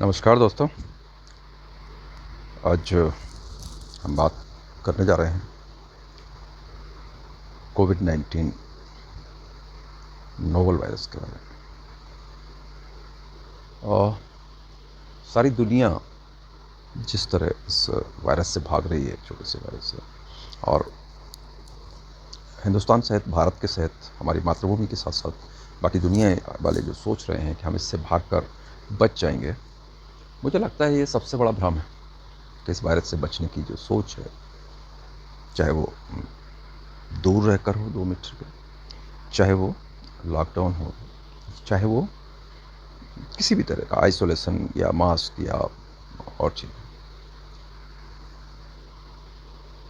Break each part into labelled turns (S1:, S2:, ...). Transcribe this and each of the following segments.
S1: नमस्कार दोस्तों। आज हम बात करने जा रहे हैं कोविड-19 नोवल वायरस के बारे में। और सारी दुनिया जिस तरह इस वायरस से भाग रही है, छोटे से वायरस से, और हिंदुस्तान सहित, भारत के सहित, हमारी मातृभूमि के साथ-साथ बाकी दुनिया वाले जो सोच रहे हैं कि हम इससे भागकर बच जाएँगे, मुझे लगता है ये सबसे बड़ा भ्रम है कि इस वायरस से बचने की जो सोच है, चाहे वो दूर रहकर हो 2 मीटर पे, चाहे वो लॉकडाउन हो, चाहे वो किसी भी तरह का आइसोलेशन या मास्क या और चीज़।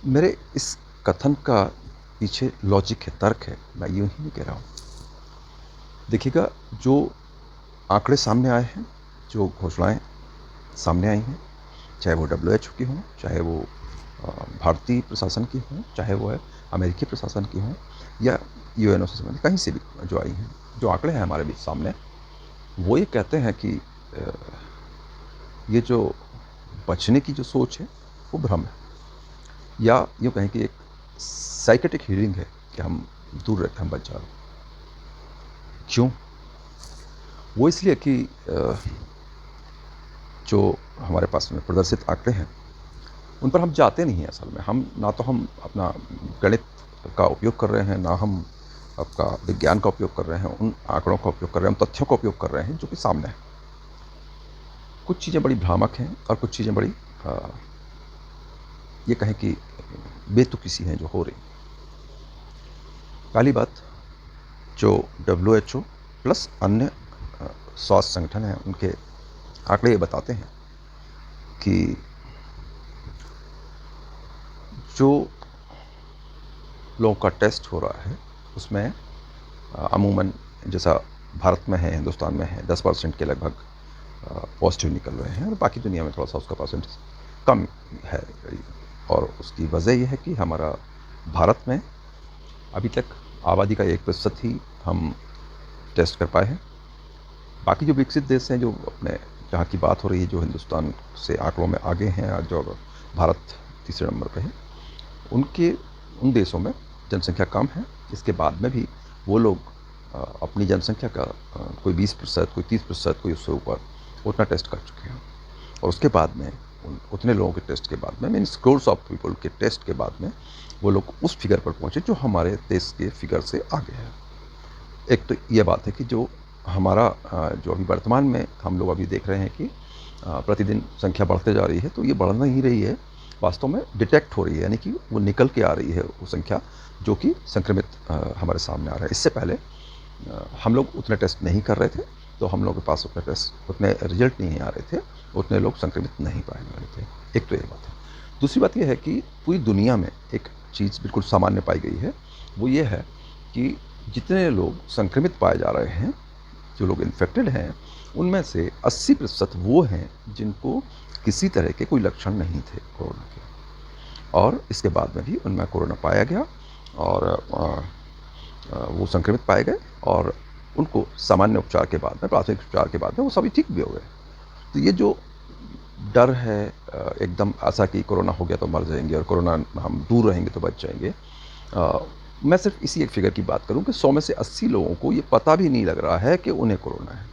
S1: मेरे इस कथन का पीछे लॉजिक है, तर्क है, मैं यूँ ही नहीं कह रहा हूँ। देखिएगा, जो आंकड़े सामने आए हैं, जो घोषणाएँ सामने आई हैं, चाहे वो डब्ल्यूएचओ की हों, चाहे वो भारतीय प्रशासन की हों, चाहे वो है अमेरिकी प्रशासन की हों या यूएनओ से संबंधित कहीं से भी जो आई हैं, जो आंकड़े हैं हमारे बीच सामने, वो ये कहते हैं कि ये जो बचने की जो सोच है, वो भ्रम है, या यूँ कहें कि एक साइकेट्रिक हीलिंग है कि हम दूर रहकर हम बच जा रहे हैं। क्यों? वो इसलिए कि जो हमारे पास में प्रदर्शित आंकड़े हैं, उन पर हम जाते नहीं हैं असल में। हम ना तो हम अपना गणित का उपयोग कर रहे हैं, ना हम आपका विज्ञान का उपयोग कर रहे हैं, उन आंकड़ों का उपयोग कर रहे हैं, उन तथ्यों का उपयोग कर रहे हैं जो कि सामने हैं। कुछ चीज़ें बड़ी भ्रामक हैं और कुछ चीज़ें बड़ी ये कहें कि बेतुकी सी हैं जो हो रही। पहली बात, जो डब्ल्यूएचओ प्लस अन्य स्वास्थ्य संगठन हैं, उनके आंकड़े ये बताते हैं कि जो लोगों का टेस्ट हो रहा है, उसमें अमूमन जैसा भारत में है, हिंदुस्तान में है, 10% के लगभग पॉजिटिव निकल रहे हैं और बाकी दुनिया में थोड़ा-सा उसका परसेंटेज कम है। और उसकी वजह ये है कि हमारा भारत में अभी तक आबादी का 1% ही हम टेस्ट कर पाए हैं। बाकी जो विकसित देश हैं, जो अपने जहाँ की बात हो रही है, जो हिंदुस्तान से आंकड़ों में आगे हैं और जो भारत तीसरे नंबर पे है, उन देशों में जनसंख्या कम है। इसके बाद में भी वो लोग अपनी जनसंख्या का कोई 20%, कोई 30%, कोई उससे ऊपर उतना टेस्ट कर चुके हैं। और उसके बाद में उतने लोगों के टेस्ट के बाद में, मीन्स क्रोर्स ऑफ पीपल के टेस्ट के बाद में, वो लोग उस फिगर पर पहुँचे जो हमारे देश के फिगर से आगे है। एक तो ये बात है कि जो हमारा जो अभी वर्तमान में हम लोग अभी देख रहे हैं कि प्रतिदिन संख्या बढ़ते जा रही है, तो ये बढ़ नहीं रही है, वास्तव में डिटेक्ट हो रही है, यानी कि वो निकल के आ रही है वो संख्या, जो कि संक्रमित हमारे सामने आ रहा है। इससे पहले हम लोग उतने टेस्ट नहीं कर रहे थे, तो हम लोगों के पास उतने रिजल्ट नहीं आ रहे थे, उतने लोग संक्रमित नहीं पाए जा रहे थे। एक तो ये बात है। दूसरी बात ये है कि पूरी दुनिया में एक चीज़ बिल्कुल सामान्य पाई गई है, वो ये है कि जितने लोग संक्रमित पाए जा रहे हैं, जो लोग इन्फेक्टेड हैं, उनमें से 80% वो हैं जिनको किसी तरह के कोई लक्षण नहीं थे कोरोना के, और इसके बाद में भी उनमें कोरोना पाया गया और वो संक्रमित पाए गए और उनको सामान्य उपचार के बाद में, प्राथमिक उपचार के बाद में वो सभी ठीक भी हो गए। तो ये जो डर है एकदम ऐसा कि कोरोना हो गया तो मर जाएँगे और कोरोना हम दूर रहेंगे तो बच जाएँगे। मैं सिर्फ़ इसी एक फ़िगर की बात करूँ कि 100 में से 80 लोगों को ये पता भी नहीं लग रहा है कि उन्हें कोरोना है।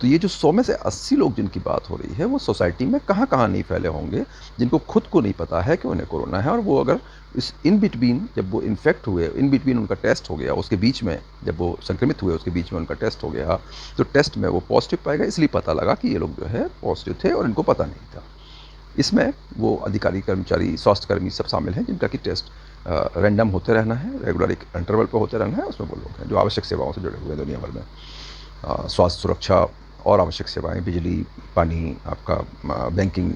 S1: तो ये जो 100 में से 80 लोग जिनकी बात हो रही है, वो सोसाइटी में कहाँ-कहाँ नहीं फैले होंगे, जिनको खुद को नहीं पता है कि उन्हें कोरोना है, और वो अगर इस इन बिटवीन जब वो इन्फेक्ट हुए, इन बिटवीन उनका टेस्ट हो गया, उसके बीच में जब वो संक्रमित हुए, उसके बीच में उनका टेस्ट हो गया, तो टेस्ट में वो पॉज़िटिव पाए गए, इसलिए पता लगा कि ये लोग जो है पॉज़िटिव थे और इनको पता नहीं था। इसमें वो अधिकारी, कर्मचारी, स्वास्थ्यकर्मी सब शामिल हैं जिनका कि टेस्ट रैंडम होते रहना है, रेगुलर एक इंटरवल पे होते रहना है, उसमें वो लोग हैं जो आवश्यक सेवाओं से जुड़े हुए हैं दुनिया भर में। स्वास्थ्य सुरक्षा और आवश्यक सेवाएँ, बिजली, पानी, आपका बैंकिंग,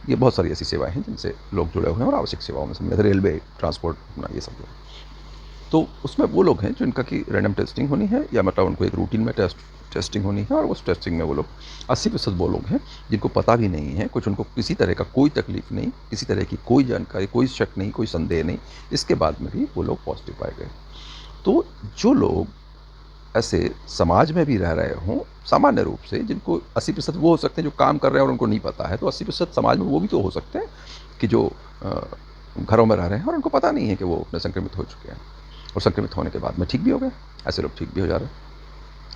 S1: ये बहुत सारी ऐसी सेवाएँ हैं जिनसे लोग जुड़े हुए हैं और आवश्यक सेवाओं में सम्मिलित, रेलवे, ट्रांसपोर्ट, अपना ये सब जो है। तो उसमें वो लोग हैं जिनका कि रैंडम टेस्टिंग होनी है, या मतलब उनको एक रूटीन में टेस्टिंग होनी है, और उस टेस्टिंग में वो लोग 80% वो लोग हैं जिनको पता भी नहीं है कुछ, उनको किसी तरह का कोई तकलीफ नहीं, किसी तरह की कोई जानकारी, कोई शक नहीं, कोई संदेह नहीं, इसके बाद में भी वो लोग पॉज़िटिव पाए गए। तो जो लोग ऐसे समाज में भी रह रहे हों सामान्य रूप से, जिनको 80% वो हो सकते हैं जो काम कर रहे हैं और उनको नहीं पता है, तो 80% समाज में वो भी तो हो सकते हैं कि जो घरों में रह रहे हैं और उनको पता नहीं है कि वो अपने संक्रमित हो चुके हैं, और संक्रमित होने के बाद में ठीक भी हो गए। ऐसे लोग ठीक भी हो जा रहे हैं।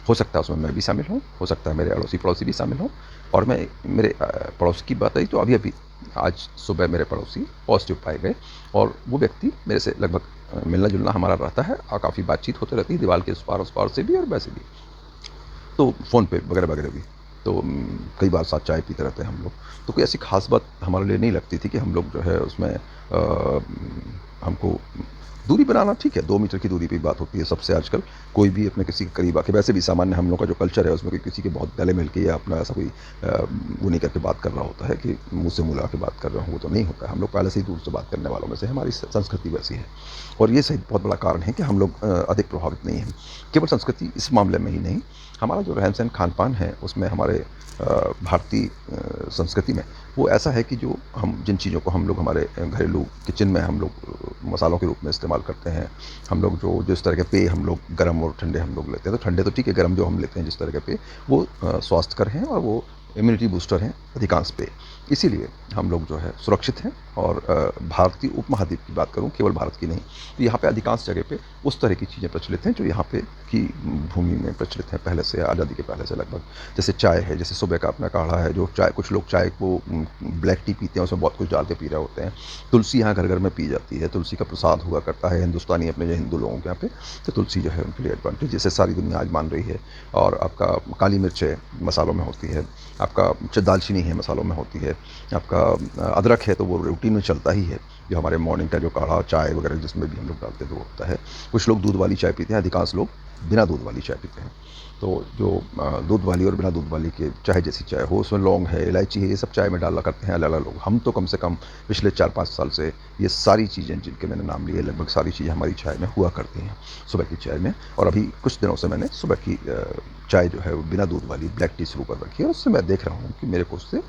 S1: हो सकता है उसमें मैं भी शामिल हूँ, हो सकता है मेरे अड़ोसी-पड़ोसी भी शामिल हों। और मैं मेरे पड़ोस की बात आई तो अभी-अभी आज सुबह मेरे पड़ोसी पॉज़िटिव पाए गए, और वो व्यक्ति मेरे से लगभग मिलना-जुलना हमारा रहता है और काफ़ी बातचीत होती रहती है, दीवार के उस पार से भी और वैसे भी। तो फ़ोन पे वगैरह-वगैरह भी। तो कई बार साथ चाय पीते रहते हैं हम लोग। तो कोई ऐसी ख़ास बात हमारे लिए नहीं लगती थी कि हम लोग जो है उसमें हमको दूरी बनाना ठीक है, 2 मीटर की दूरी पे ही बात होती है सबसे आजकल। कोई भी अपने किसी के करीब आके, वैसे भी सामान्य हम लोग का जो कल्चर है उसमें कोई किसी के बहुत गले मिल के या अपना ऐसा कोई वो नहीं करके बात कर रहा होता है कि मुँह से मुँह लगा के बात कर रहा हूँ, वो तो नहीं होता है। हम लोग पहले से ही दूर से बात करने वालों में से हैं, हमारी संस्कृति वैसी है। और ये सही बहुत बड़ा कारण है कि हम लोग अधिक प्रभावित नहीं हैं। केवल संस्कृति इस मामले में ही नहीं, हमारा जो रहन-सहन, खान-पान है उसमें हमारे भारतीय संस्कृति में वो ऐसा है कि जो हम जिन चीज़ों को हम लोग हमारे घरेलू किचन में हम लोग मसालों के रूप में इस्तेमाल करते हैं, हम लोग जो जिस तरह के पेय हम लोग गर्म और ठंडे हम लोग लेते हैं, तो ठंडे तो ठीक है, गर्म जो हम लेते हैं जिस तरह के पेय वो स्वास्थ्यकर हैं और वो इम्यूनिटी बूस्टर हैं अधिकांश पेय। इसीलिए हम लोग जो है सुरक्षित हैं। और भारतीय उपमहाद्वीप की बात करूँ, केवल भारत की नहीं, तो यहाँ पे अधिकांश जगह पे उस तरह की चीज़ें प्रचलित हैं जो यहाँ पे की भूमि में प्रचलित हैं पहले से, आज़ादी के पहले से लगभग। जैसे चाय है, जैसे सुबह का अपना काढ़ा है, जो चाय कुछ लोग चाय को ब्लैक टी पीते हैं, उसमें बहुत कुछ डाल के पी रहे होते हैं। तुलसी यहाँ घर-घर में पी जाती है, तुलसी का प्रसाद हुआ करता है हिंदुस्तानी अपने जो हिंदू लोगों के यहाँ पे, तो तुलसी जो है उनके लिए एडवांटेज, जिसे सारी दुनिया आज मान रही है। और आपका काली मिर्च है, मसालों में होती है, आपका दालचीनी है, मसालों में होती है, आपका अदरक है तो वो रूटीन में चलता ही है, जो हमारे मॉर्निंग का जो काढ़ा चाय वगैरह जिसमें भी हम लोग डालते हैं तो वो होता है। कुछ लोग दूध वाली चाय पीते हैं, अधिकांश लोग बिना दूध वाली चाय पीते हैं। तो जो दूध वाली और बिना दूध वाली के चाय जैसी चाय हो, उसमें लौंग है, इलायची है, ये सब चाय में डाला करते हैं अलग-अलग लोग। हम तो कम से कम पिछले 4-5 साल से ये सारी चीज़ें जिनके मैंने नाम लिए, लगभग सारी चीज़ें हमारी चाय में हुआ करती हैं, सुबह की चाय में। और अभी कुछ दिनों से मैंने सुबह की चाय जो है वो बिना दूध वाली ब्लैक टी शुरू कर रखी है, और उससे मैं देख रहा हूँ कि मेरे को उससे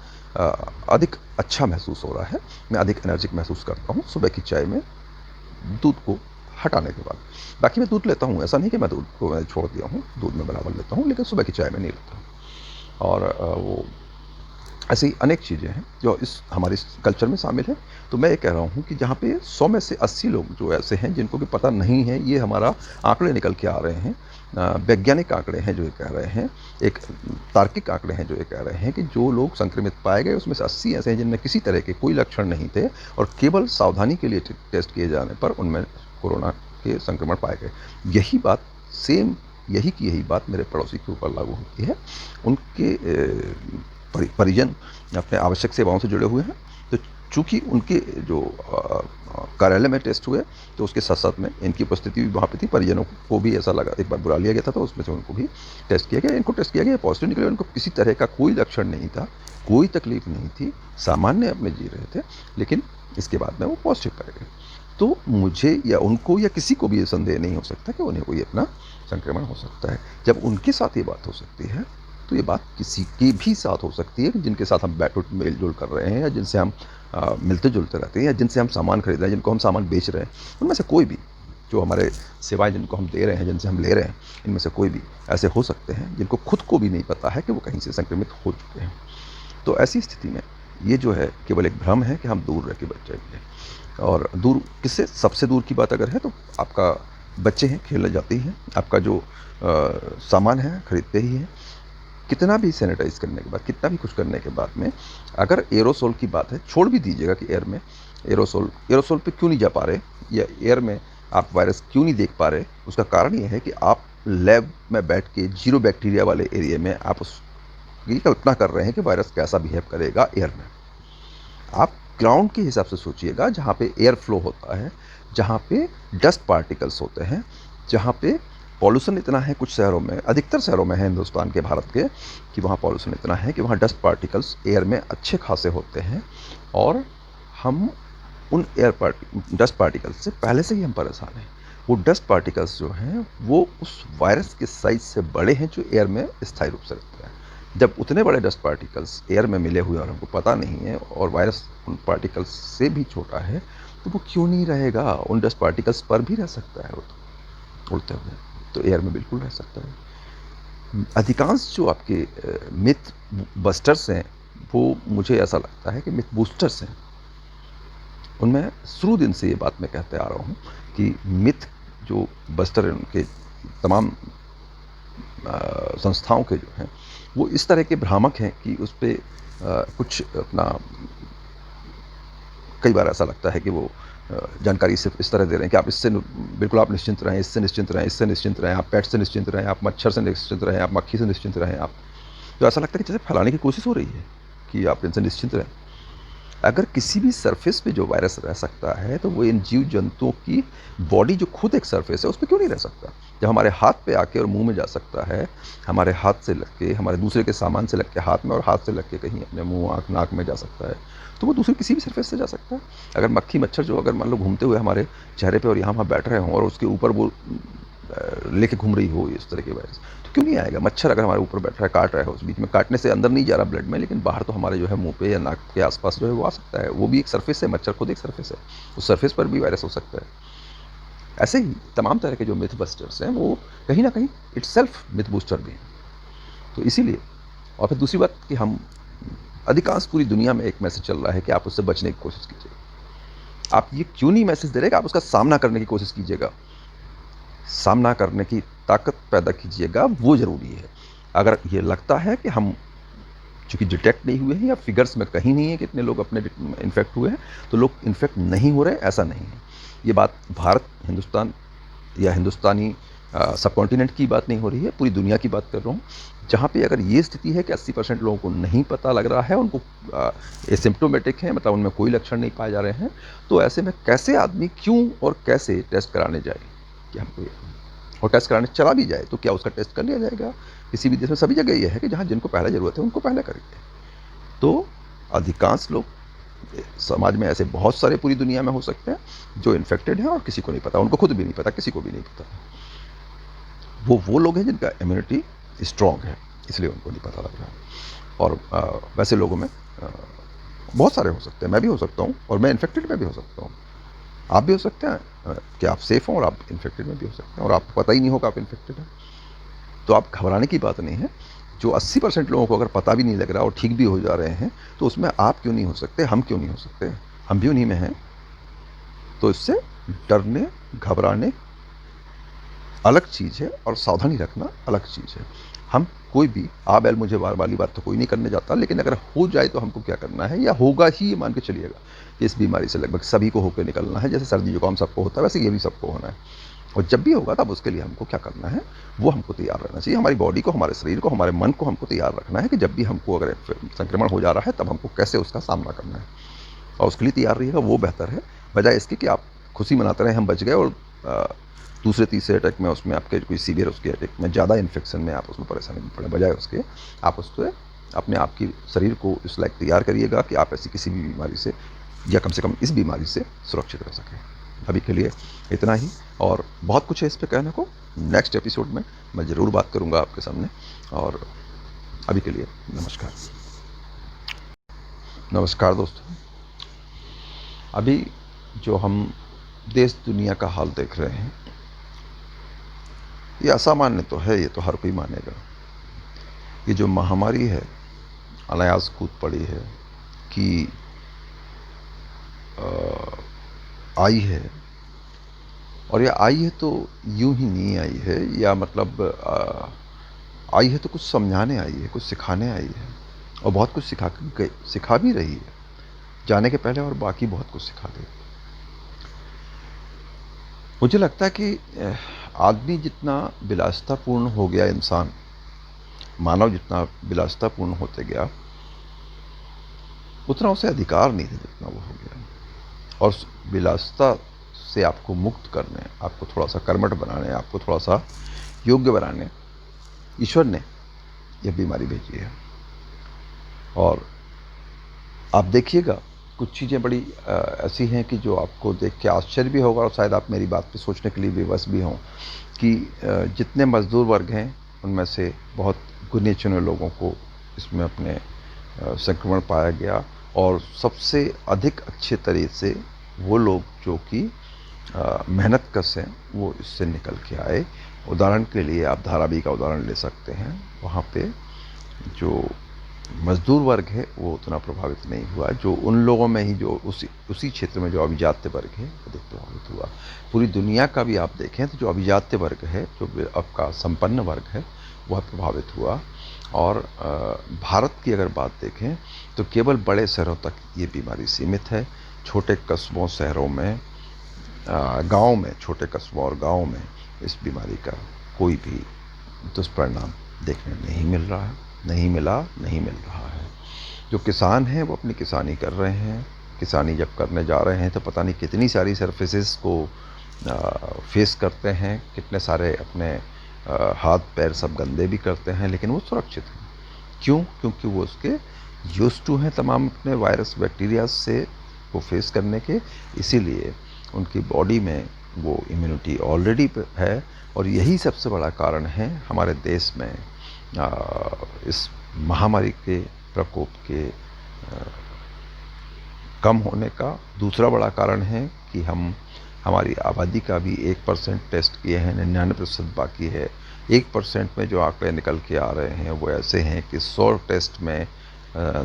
S1: अधिक अच्छा महसूस हो रहा है। मैं अधिक एनर्जिक महसूस करता हूँ सुबह की चाय में दूध को हटाने के बाद। बाकी मैं दूध लेता हूँ, ऐसा नहीं कि मैं दूध को मैं छोड़ दिया हूँ, दूध में बराबर लेता हूँ, लेकिन सुबह की चाय में नहीं लेता हूँ। और वो ऐसी अनेक चीज़ें हैं जो इस हमारे इस कल्चर में शामिल हैं। तो मैं ये कह रहा हूँ कि जहाँ पे 100 में से 80 लोग जो ऐसे हैं जिनको कि पता नहीं है, ये हमारा आंकड़े निकल के आ रहे हैं। वैज्ञानिक आंकड़े हैं जो ये कह रहे हैं, एक तार्किक आंकड़े हैं जो ये कह रहे हैं कि जो लोग संक्रमित पाए गए उसमें से 80 ऐसे हैं जिनमें किसी तरह के कोई लक्षण नहीं थे, और केवल सावधानी के लिए टेस्ट किए जाने पर उनमें कोरोना के संक्रमण पाए गए। यही बात सेम यही की यही बात मेरे पड़ोसी के ऊपर लागू होती है। उनके परिजन अपने आवश्यक सेवाओं से जुड़े हुए हैं, तो चूँकि उनके जो कार्यालय में टेस्ट हुए, तो उसके साथ-साथ में इनकी उपस्थिति भी वहाँ पे थी। परिजनों को भी ऐसा लगा, एक बार बुला लिया गया था, तो उसमें से उनको भी टेस्ट किया गया। इनको टेस्ट किया गया, पॉज़िटिव निकले, उनको किसी तरह का कोई लक्षण नहीं था, कोई तकलीफ़ नहीं थी, सामान्य अपने जी रहे थे, लेकिन इसके बाद में वो पॉज़िटिव पाए गए। तो मुझे या उनको या किसी को भी ये संदेह नहीं हो सकता कि उन्हें कोई अपना संक्रमण हो सकता है। जब उनके साथ ये बात हो सकती है, तो ये बात किसी के भी साथ हो सकती है, जिनके साथ हम बैठ-उठ मेल-जोल कर रहे हैं, या जिनसे हम मिलते-जुलते रहते हैं, या जिनसे हम सामान खरीद रहे हैं, जिनको हम सामान बेच रहे हैं। उनमें से कोई भी जो हमारे सेवाएँ जिनको हम दे रहे हैं, जिनसे हम ले रहे हैं, इनमें से कोई भी ऐसे हो सकते हैं जिनको खुद को भी नहीं पता है कि वो कहीं से संक्रमित हो चुके हैं। तो ऐसी स्थिति में ये जो है केवल एक भ्रम है कि हम दूर रह के बच जाएँगे। और दूर किससे? सबसे दूर की बात अगर है तो आपका बच्चे हैं, खेलने जाते ही हैं, आपका जो सामान है खरीदते ही हैं। कितना भी सैनिटाइज़ करने के बाद, कितना भी कुछ करने के बाद में, अगर एयरोसोल की बात है, छोड़ भी दीजिएगा कि एयर में एयरोसोल पे क्यों नहीं जा पा रहे, या एयर में आप वायरस क्यों नहीं देख पा रहे, उसका कारण ये है कि आप लैब में बैठ के ज़ीरो बैक्टीरिया वाले एरिया में आप उसकी कल्पना कर रहे हैं कि वायरस कैसा बिहेव करेगा एयर में। आप ग्राउंड के हिसाब से सोचिएगा, जहाँ पे एयर फ्लो होता है, जहाँ पे डस्ट पार्टिकल्स होते हैं, जहाँ पे पॉल्यूशन इतना है, कुछ शहरों में, अधिकतर शहरों में है हिंदुस्तान के, भारत के, कि वहाँ पॉल्यूशन इतना है कि वहाँ डस्ट पार्टिकल्स एयर में अच्छे खासे होते हैं, और हम उन डस्ट पार्टिकल्स से पहले से ही हम परेशान हैं। वो डस्ट पार्टिकल्स जो हैं वो उस वायरस के साइज़ से बड़े हैं जो एयर में स्थायी रूप से रहते हैं। जब उतने बड़े डस्ट पार्टिकल्स एयर में मिले हुए और हमको पता नहीं है, और वायरस उन पार्टिकल्स से भी छोटा है, तो वो क्यों नहीं रहेगा? उन डस्ट पार्टिकल्स पर भी रह सकता है वो तो, उड़ते हुए। तो एयर में बिल्कुल रह सकता है। अधिकांश जो आपके मिथ बस्टर्स हैं, वो मुझे ऐसा लगता है कि मिथ बूस्टर्स हैं। उनमें शुरू दिन से ये बात मैं कहते आ रहा हूँ कि मिथ जो बस्टर हैं, उनके तमाम संस्थाओं के जो हैं, वो इस तरह के भ्रामक हैं कि उस पे कुछ अपना कई बार ऐसा लगता है कि वो जानकारी सिर्फ इस तरह दे रहे हैं कि आप इससे बिल्कुल आप निश्चिंत रहें, इससे निश्चिंत रहें, इससे निश्चिंत रहें, आप पेट से निश्चिंत रहें, आप मच्छर से निश्चिंत रहें, आप मक्खी से निश्चिंत रहें। आप तो ऐसा लगता है कि जैसे फैलाने की कोशिश हो रही है कि आप इनसे निश्चिंत रहें। अगर किसी भी सरफेस पे जो वायरस रह सकता है, तो वो इन जीव जंतुओं की बॉडी जो खुद एक सरफेस है, उस पे क्यों नहीं रह सकता? जब हमारे हाथ पे आके और मुंह में जा सकता है, हमारे हाथ से लग के, हमारे दूसरे के सामान से लग के हाथ में, और हाथ से लग के कहीं अपने मुंह, आँख, नाक में जा सकता है, तो वो दूसरी किसी भी सरफेस से जा सकता है। अगर मक्खी मच्छर जो अगर मान लो घूमते हुए हमारे चेहरे पे और यहाँ वहाँ बैठ रहे हों, और उसके ऊपर वो लेके घूम रही हो इस तरह के वायरस, तो क्यों नहीं आएगा? मच्छर अगर हमारे ऊपर बैठ रहा है, काट रहा है, उस बीच में काटने से अंदर नहीं जा रहा ब्लड में, लेकिन बाहर तो हमारे जो है मुंह पे या नाक के आसपास जो है वो आ सकता है। वो भी एक सरफेस है, मच्छर खुद एक सरफेस है, उस सरफेस पर भी वायरस हो सकता है। ऐसे ही तमाम तरह के जो मिथ बस्टर्स हैं, वो कहीं ना कहीं इट्सेल्फ मिथ बूस्टर भी हैं। तो इसीलिए, और फिर दूसरी बात कि हम अधिकांश पूरी दुनिया में एक मैसेज चल रहा है कि आप उससे बचने की कोशिश कीजिए। आप ये क्यों नहीं मैसेज दे रहे कि आप उसका सामना करने की कोशिश कीजिएगा? सामना करने की ताकत पैदा कीजिएगा, वो ज़रूरी है। अगर ये लगता है कि हम चूँकि डिटेक्ट नहीं हुए हैं, या फिगर्स में कहीं नहीं है कि इतने लोग अपने इन्फेक्ट हुए हैं, तो लोग इन्फेक्ट नहीं हो रहे, ऐसा नहीं है। ये बात भारत, हिंदुस्तान या हिंदुस्तानी सबकॉन्टिनेंट की बात नहीं हो रही है, पूरी दुनिया की बात कर रहा हूँ। जहाँ पे अगर ये स्थिति है कि 80% लोगों को नहीं पता लग रहा है, उनको एसिम्प्टोमेटिक हैं, मतलब उनमें कोई लक्षण नहीं पाए जा रहे हैं, तो ऐसे में कैसे आदमी क्यों और कैसे टेस्ट कराने जाए? कि हमको, और टेस्ट कराने चला भी जाए तो क्या उसका टेस्ट कर लिया जाएगा? किसी भी देश में सभी जगह ये है कि जहाँ जिनको पहले ज़रूरत है उनको पहले करिए। तो अधिकांश लोग समाज में ऐसे बहुत सारे पूरी दुनिया में हो सकते हैं जो इन्फेक्टेड हैं और किसी को नहीं पता, उनको खुद भी नहीं पता, किसी को भी नहीं पता। वो लोग हैं जिनका इम्यूनिटी स्ट्रॉन्ग है, इसलिए उनको नहीं पता लग रहा है। और वैसे लोगों में बहुत सारे हो सकते हैं, मैं भी हो सकता हूँ, और मैं इन्फेक्टेड में भी हो सकता हूँ, आप भी हो सकते हैं कि आप सेफ हों और आप इन्फेक्टेड में भी हो सकते हैं, और आपको पता ही नहीं होगा आप इन्फेक्टेड हैं। तो आप घबराने की बात नहीं है। जो 80% लोगों को अगर पता भी नहीं लग रहा और ठीक भी हो जा रहे हैं, तो उसमें आप क्यों नहीं हो सकते, हम क्यों नहीं हो सकते? हम भी उन्हीं में हैं। तो इससे डरने, घबराने अलग चीज़ है, और सावधानी रखना अलग चीज़ है। हम कोई भी आ बैल मुझे वार वाली बात तो कोई नहीं करने जाता, लेकिन अगर हो जाए तो हमको क्या करना है, या होगा ही ये मान के चलिएगा कि इस बीमारी से लगभग सभी को होकर निकलना है। जैसे सर्दी जुकाम सबको होता है, वैसे ये भी सबको होना है। और जब भी होगा तब उसके लिए हमको क्या करना है, वो हमको तैयार रहना चाहिए। हमारी बॉडी को, हमारे शरीर को, हमारे मन को हमको तैयार रखना है कि जब भी हमको अगर संक्रमण हो जा रहा है, तब हमको कैसे उसका सामना करना है, और उसके लिए तैयार रहिएगा, वो बेहतर है, बजाय इसके कि आप खुशी मनाते रहें हम बच गए, और दूसरे तीसरे अटैक में उसमें आपके कोई सीवियर उसके अटैक में ज़्यादा इन्फेक्शन में आप उसमें परेशानी में पड़े, बजाय उसके आप उससे अपने आप की शरीर को इस लायक तैयार करिएगा कि आप ऐसी किसी भी बीमारी से, या कम से कम इस बीमारी से सुरक्षित रह सकें। अभी के लिए इतना ही, और बहुत कुछ है इस पे कहने को। नेक्स्ट एपिसोड में मैं ज़रूर बात करूँगा आपके सामने, और अभी के लिए नमस्कार। नमस्कार दोस्तों। अभी जो हम देश दुनिया का हाल देख रहे हैं, ये असामान्य तो है, ये तो हर कोई मानेगा। ये जो महामारी है, अनायास कूद पड़ी है कि आई है, और ये आई है तो यूं ही नहीं आई है, या मतलब आई है तो कुछ समझाने आई है, कुछ सिखाने आई है, और बहुत कुछ सिखा भी रही है, जाने के पहले और बाकी बहुत कुछ सिखा देगी। मुझे लगता है कि आदमी जितना विलासितापूर्ण हो गया, इंसान मानव जितना विलासितापूर्ण होते गया, उतना उसे अधिकार नहीं था जितना वो हो गया। और उस विलासिता से आपको मुक्त करने, आपको थोड़ा सा कर्मठ बनाने, आपको थोड़ा सा योग्य बनाने ईश्वर ने यह बीमारी भेजी है। और आप देखिएगा, कुछ चीज़ें बड़ी ऐसी हैं कि जो आपको देख के आश्चर्य भी होगा, और शायद आप मेरी बात पे सोचने के लिए विवश भी हों कि जितने मज़दूर वर्ग हैं, उनमें से बहुत गिने चुने लोगों को इसमें अपने संक्रमण पाया गया, और सबसे अधिक अच्छे तरह से वो लोग जो कि मेहनत कश हैं, वो इससे निकल के आए। उदाहरण के लिए आप धारावी का उदाहरण ले सकते हैं। वहाँ पे जो मजदूर वर्ग है वो उतना प्रभावित नहीं हुआ, जो उन लोगों में ही जो उसी क्षेत्र में जो अभिजात्य वर्ग है वो अधिक प्रभावित हुआ। पूरी दुनिया का भी आप देखें तो जो अभिजात्य वर्ग है, जो आपका संपन्न वर्ग है, वह प्रभावित हुआ। और भारत की अगर बात देखें तो केवल बड़े शहरों तक ये बीमारी सीमित है। छोटे कस्बों, शहरों में, गाँव में, छोटे कस्बों और गाँव में इस बीमारी का कोई भी दुष्परिणाम देखने नहीं मिल रहा है, नहीं मिल रहा है। जो किसान हैं वो अपनी किसानी कर रहे हैं। किसानी जब करने जा रहे हैं तो पता नहीं कितनी सारी सर्फेसेस को फेस करते हैं, कितने सारे अपने हाथ पैर सब गंदे भी करते हैं, लेकिन वो सुरक्षित हैं। क्यों? क्योंकि वो उसके यूज्ड टू हैं तमाम अपने वायरस बैक्टीरिया से वो फेस करने के, इसीलिए उनकी बॉडी में वो इम्यूनिटी ऑलरेडी है। और यही सबसे बड़ा कारण है हमारे देश में इस महामारी के प्रकोप के कम होने का। दूसरा बड़ा कारण है कि हमारी आबादी का भी 1% टेस्ट किए हैं, 99% बाकी है। 1% में जो आंकड़े निकल के आ रहे हैं वो ऐसे हैं कि 100 टेस्ट में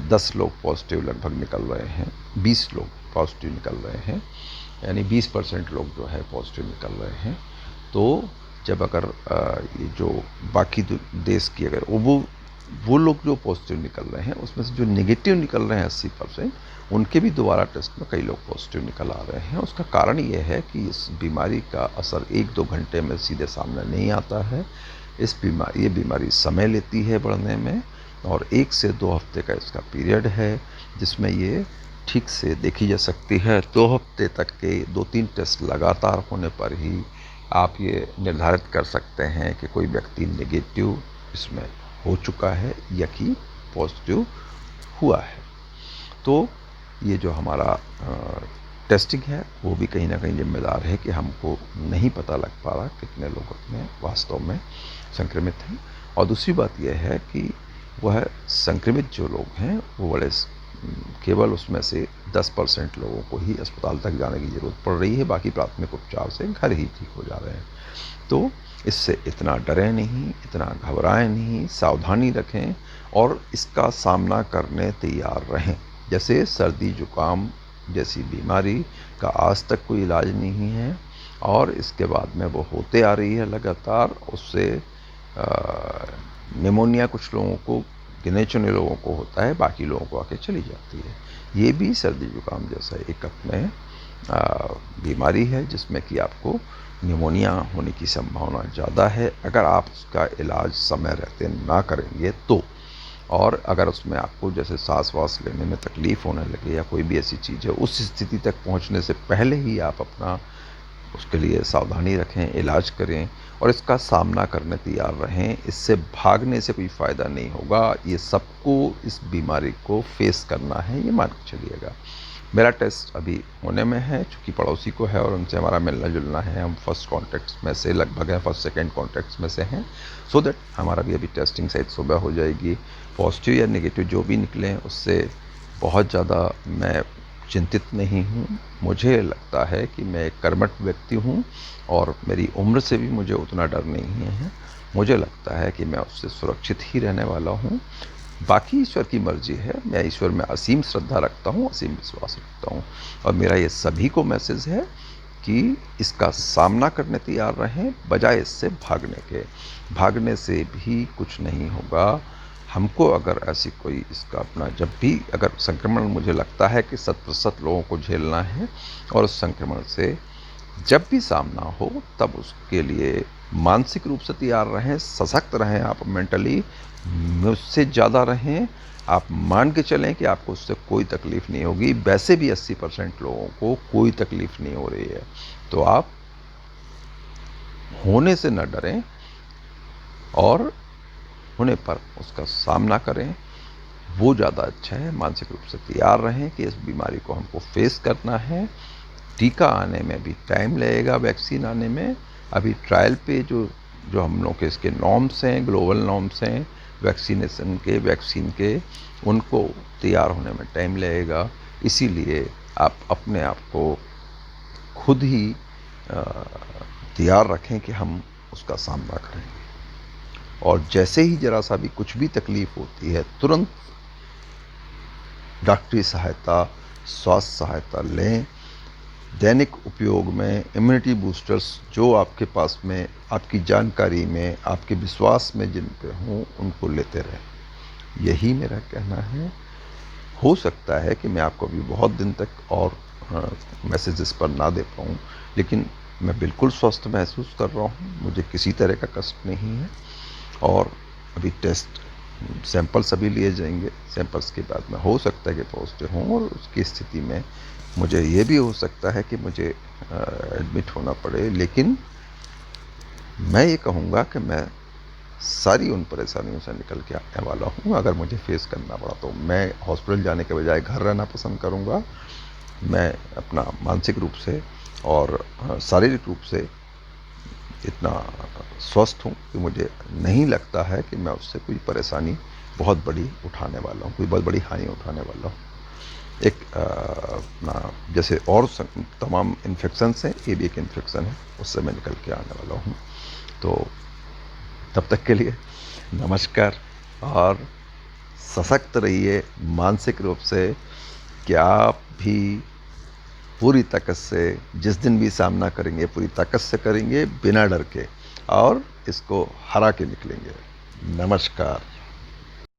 S1: 10 लोग पॉजिटिव लगभग निकल रहे हैं, 20 लोग पॉजिटिव निकल रहे हैं, यानी 20% लोग जो है पॉजिटिव निकल रहे हैं। तो जब अगर ये जो बाकी देश की अगर वो लोग जो पॉजिटिव निकल रहे हैं उसमें से जो नेगेटिव निकल रहे हैं 80%, उनके भी दोबारा टेस्ट में कई लोग पॉजिटिव निकल आ रहे हैं। उसका कारण ये है कि इस बीमारी का असर 1-2 घंटे में सीधे सामने नहीं आता है। ये बीमारी समय लेती है बढ़ने में, और 1 से 2 हफ्ते का इसका पीरियड है जिसमें ये ठीक से देखी जा सकती है। 2 हफ्ते तक के 2-3 टेस्ट लगातार होने पर ही आप ये निर्धारित कर सकते हैं कि कोई व्यक्ति नेगेटिव इसमें हो चुका है या कि पॉजिटिव हुआ है। तो ये जो हमारा टेस्टिंग है वो भी कहीं ना कहीं जिम्मेदार है कि हमको नहीं पता लग पा रहा कितने लोग अपने वास्तव में संक्रमित हैं। और दूसरी बात यह है कि वह संक्रमित जो लोग हैं वो केवल उसमें से 10% लोगों को ही अस्पताल तक जाने की ज़रूरत पड़ रही है, बाकी प्राथमिक उपचार से घर ही ठीक हो जा रहे हैं। तो इससे इतना डरें नहीं, इतना घबराएं नहीं, सावधानी रखें और इसका सामना करने तैयार रहें। जैसे सर्दी जुकाम जैसी बीमारी का आज तक कोई इलाज नहीं है और इसके बाद में वो होते आ रही है लगातार। उससे निमोनिया कुछ लोगों को, गिने चुने लोगों को होता है, बाकी लोगों को आके चली जाती है। ये भी सर्दी जुकाम जैसा एक अपने बीमारी है जिसमें कि आपको निमोनिया होने की संभावना ज़्यादा है अगर आप उसका इलाज समय रहते ना करेंगे तो। और अगर उसमें आपको जैसे सांस वास लेने में तकलीफ़ होने लगे या कोई भी ऐसी चीज़ है, उस स्थिति तक पहुंचने से पहले ही आप अपना उसके लिए सावधानी रखें, इलाज करें और इसका सामना करने तैयार रहें। इससे भागने से कोई फ़ायदा नहीं होगा। ये सबको इस बीमारी को फेस करना है, ये मान के चलिएगा। मेरा टेस्ट अभी होने में है, चूँकि पड़ोसी को है और उनसे हमारा मिलना जुलना है, हम फर्स्ट कॉन्टैक्ट्स में से लगभग हैं, फर्स्ट सेकंड कॉन्टैक्ट्स में से हैं, सो दैट हमारा भी अभी टेस्टिंग शायद सुबह हो जाएगी। पॉजिटिव या नेगेटिव जो भी निकलें उससे बहुत ज़्यादा मैं चिंतित नहीं हूँ। मुझे लगता है कि मैं एक कर्मठ व्यक्ति हूँ और मेरी उम्र से भी मुझे उतना डर नहीं है। मुझे लगता है कि मैं उससे सुरक्षित ही रहने वाला हूँ। बाकी ईश्वर की मर्जी है। मैं ईश्वर में असीम श्रद्धा रखता हूँ, असीम विश्वास रखता हूँ और मेरा ये सभी को मैसेज है कि इसका सामना करने तैयार रहें बजाय इससे भागने के। भागने से भी कुछ नहीं होगा। हमको अगर ऐसी कोई इसका अपना जब भी अगर संक्रमण मुझे लगता है कि 100% लोगों को झेलना है और उस संक्रमण से जब भी सामना हो तब उसके लिए मानसिक रूप से तैयार रहें, सशक्त रहें, आप मेंटली मुझसे ज़्यादा रहें। आप मान के चलें कि आपको उससे कोई तकलीफ़ नहीं होगी। वैसे भी 80% लोगों को कोई तकलीफ़ नहीं हो रही है, तो आप होने से न डरें और होने पर उसका सामना करें, वो ज़्यादा अच्छा है। मानसिक रूप से तैयार रहें कि इस बीमारी को हमको फेस करना है। टीका आने में भी टाइम लगेगा, वैक्सीन आने में। अभी ट्रायल पे जो हम लोग के इसके नॉर्म्स हैं, ग्लोबल नॉर्म्स हैं वैक्सीनेशन के, वैक्सीन के, उनको तैयार होने में टाइम लगेगा। इसीलिए आप अपने आप को खुद ही तैयार रखें कि हम उसका सामना करेंगे। और जैसे ही ज़रा सा भी कुछ भी तकलीफ़ होती है, तुरंत डॉक्टरी सहायता, स्वास्थ्य सहायता लें। दैनिक उपयोग में इम्यूनिटी बूस्टर्स जो आपके पास में, आपकी जानकारी में, आपके विश्वास में जिन पे हों, उनको लेते रहें। यही मेरा कहना है। हो सकता है कि मैं आपको अभी बहुत दिन तक और मैसेजेस पर ना दे पाऊँ, लेकिन मैं बिल्कुल स्वस्थ महसूस कर रहा हूँ, मुझे किसी तरह का कष्ट नहीं है। और अभी टेस्ट सैंपल सभी लिए जाएंगे। सैंपल्स के बाद में हो सकता है कि पॉजिटिव हों, और उसकी स्थिति में मुझे ये भी हो सकता है कि मुझे एडमिट होना पड़े। लेकिन मैं ये कहूँगा कि मैं सारी उन परेशानियों से निकल के आने वाला हूँ। अगर मुझे फेस करना पड़ा तो मैं हॉस्पिटल जाने के बजाय घर रहना पसंद करूँगा। मैं अपना मानसिक रूप से और शारीरिक रूप से इतना स्वस्थ हूँ कि मुझे नहीं लगता है कि मैं उससे कोई परेशानी बहुत बड़ी उठाने वाला हूँ, कोई बहुत बड़ी हानि उठाने वाला हूँ। एक अपना जैसे और तमाम इन्फेक्शंस हैं, ये भी एक इन्फेक्शन है, उससे मैं निकल के आने वाला हूँ। तो तब तक के लिए नमस्कार, और सशक्त रहिए मानसिक रूप से, कि आप भी पूरी ताकत से जिस दिन भी सामना करेंगे, पूरी ताकत से करेंगे, बिना डर के, और इसको हरा के निकलेंगे। नमस्कार।